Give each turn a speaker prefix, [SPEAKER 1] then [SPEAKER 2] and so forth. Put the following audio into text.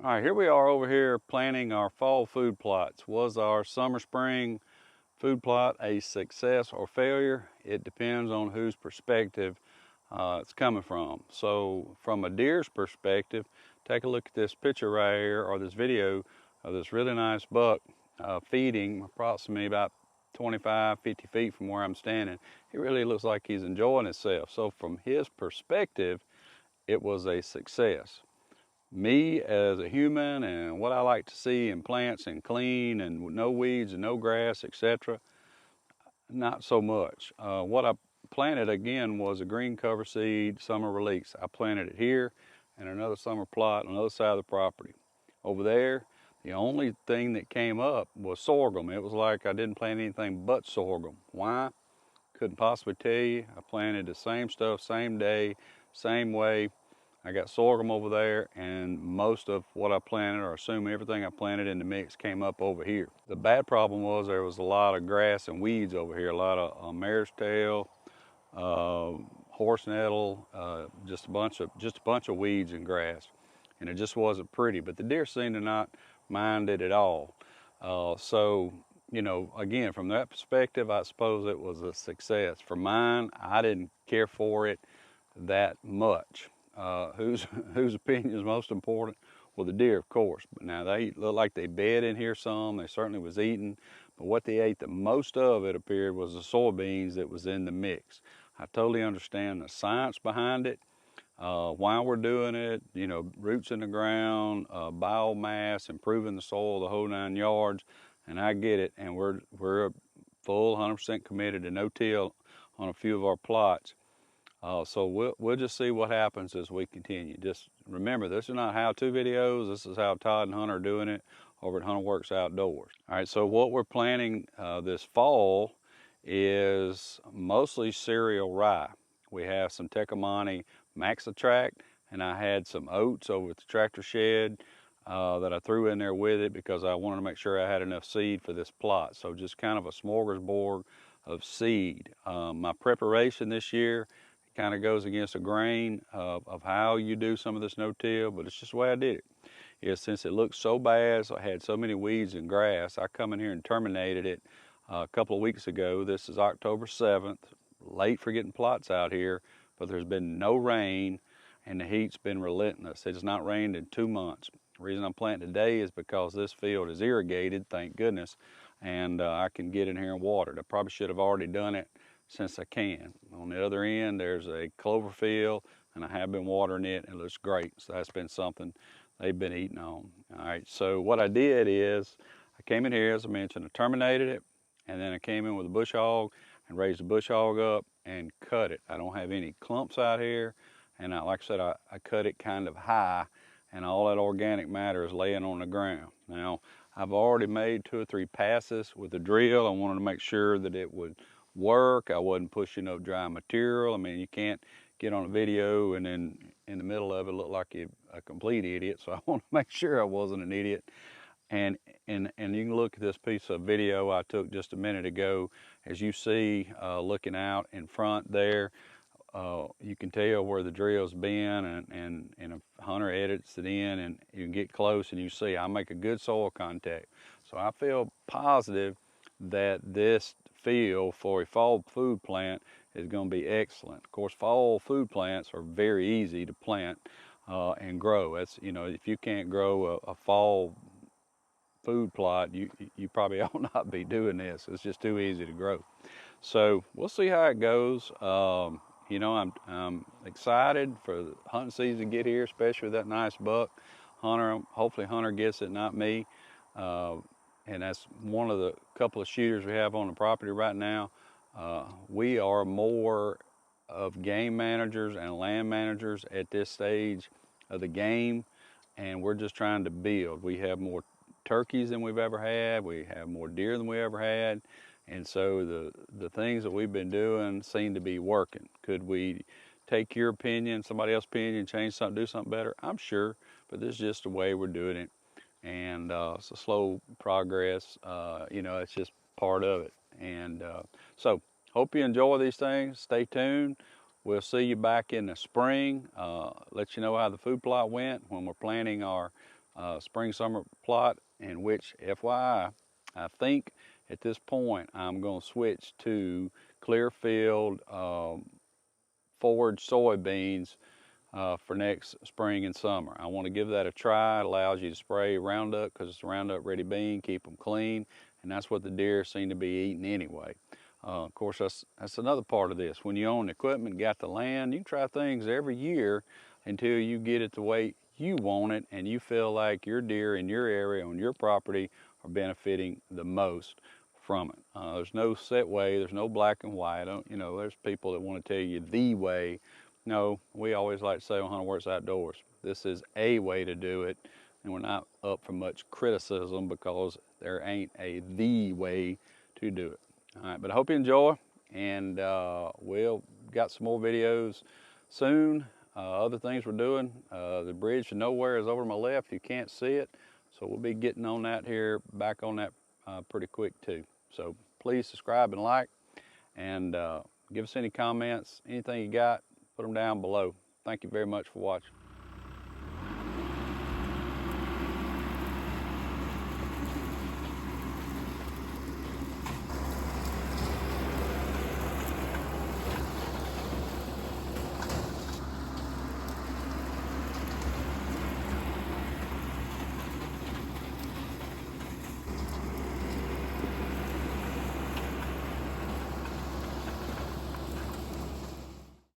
[SPEAKER 1] All right, here we are over here planting our fall food plots. Was our summer spring food plot a success or failure? It depends on whose perspective it's coming from. So from a deer's perspective, take a look at this picture right here, or this video of this really nice buck feeding approximately about 25, 50 feet from where I'm standing. He really looks like he's enjoying himself. So from his perspective, it was a success. Me as a human and what I like to see in plants and clean and no weeds and no grass, etc., not so much. What I planted again was a GreenCover seed summer release. I planted it here and another summer plot on the other side of the property. Over there, the only thing that came up was sorghum. It was like I didn't plant anything but sorghum. Why? Couldn't possibly tell you. I planted the same stuff, same day, same way. I got sorghum over there, and most of what I planted, or assume everything I planted in the mix, came up over here. The bad problem was there was a lot of grass and weeds over here, a lot of mare's tail, horse nettle, just a bunch of weeds and grass, and it just wasn't pretty. But the deer seemed to not mind it at all. So, you know, again, from that perspective, I suppose it was a success. For mine, I didn't care for it that much. Whose opinion is most important? Well, the deer, of course. But now they look like they bed in here some. They certainly was eating. But what they ate the most of, it appeared, was the soybeans that was in the mix. I totally understand the science behind it, why we're doing it, you know, roots in the ground, biomass, improving the soil, the whole 9 yards. And I get it. And we're full 100% committed to no-till on a few of our plots. So we'll just see what happens as we continue. Just remember, this is not how-to videos. This is how Todd and Hunter are doing it over at Hunter Works Outdoors. All right, so what we're planting this fall is mostly cereal rye. We have some Tecomate Max-Attract, and I had some oats over at the tractor shed that I threw in there with it because I wanted to make sure I had enough seed for this plot. So just kind of a smorgasbord of seed. My preparation this year kind of goes against the grain of how you do some of this no-till, but it's just the way I did it. Is since it looked so bad, so I had so many weeds and grass, I come in here and terminated it a couple of weeks ago. This is October 7th, late for getting plots out here, but there's been no rain and the heat's been relentless. It's not rained in 2 months. The reason I'm planting today is because this field is irrigated, thank goodness, and I can get in here and water it. I probably should have already done it since I can. On the other end, there's a clover field, and I have been watering it, and it looks great. So that's been something they've been eating on. All right, so what I did is, I came in here, as I mentioned, I terminated it, and then I came in with a bush hog and raised the bush hog up and cut it. I don't have any clumps out here, and like I said, I cut it kind of high, and all that organic matter is laying on the ground. Now, I've already made 2 or 3 passes with the drill. I wanted to make sure that it would work. I wasn't pushing up dry material. I mean, you can't get on a video and then in the middle of it look like you're a complete idiot. So I want to make sure I wasn't an idiot. And you can look at this piece of video I took just a minute ago. As you see, looking out in front there, you can tell where the drill's been, and if Hunter edits it in, and you can get close and you see I make a good soil contact. So I feel positive that this field for a fall food plant is going to be excellent. Of course, fall food plants are very easy to plant and grow. That's, you know, if you can't grow a fall food plot, you probably ought not be doing this. It's just too easy to grow. So we'll see how it goes. You know, I'm excited for the hunting season to get here, especially with that nice buck. Hopefully Hunter gets it, not me. And that's one of the couple of shooters we have on the property right now. We are more of game managers and land managers at this stage of the game, and we're just trying to build. We have more turkeys than we've ever had. We have more deer than we ever had. And so the things that we've been doing seem to be working. Could we take your opinion, somebody else's opinion, change something, do something better? I'm sure, but this is just the way we're doing it. And it's a slow progress. You know, it's just part of it. And so hope you enjoy these things. Stay tuned. We'll see you back in the spring. Let you know how the food plot went when we're planting our spring summer plot, in which FYI, I think at this point I'm going to switch to clear field forage soybeans for next spring and summer. I want to give that a try. It allows you to spray Roundup because it's a Roundup ready bean, keep them clean, and that's what the deer seem to be eating anyway. Of course, that's another part of this. When you own equipment, got the land, you can try things every year until you get it the way you want it and you feel like your deer in your area on your property are benefiting the most from it. There's no set way, there's no black and white. You know, there's people that want to tell you the way. No, we always like to say on Hunter Works Outdoors, this is a way to do it, and we're not up for much criticism because there ain't a the way to do it. All right, but I hope you enjoy, and we'll got some more videos soon. Other things we're doing, the bridge to nowhere is over to my left. You can't see it, so we'll be getting on that here, back on that pretty quick too. So please subscribe and like, and give us any comments, anything you got, put them down below. Thank you very much for watching.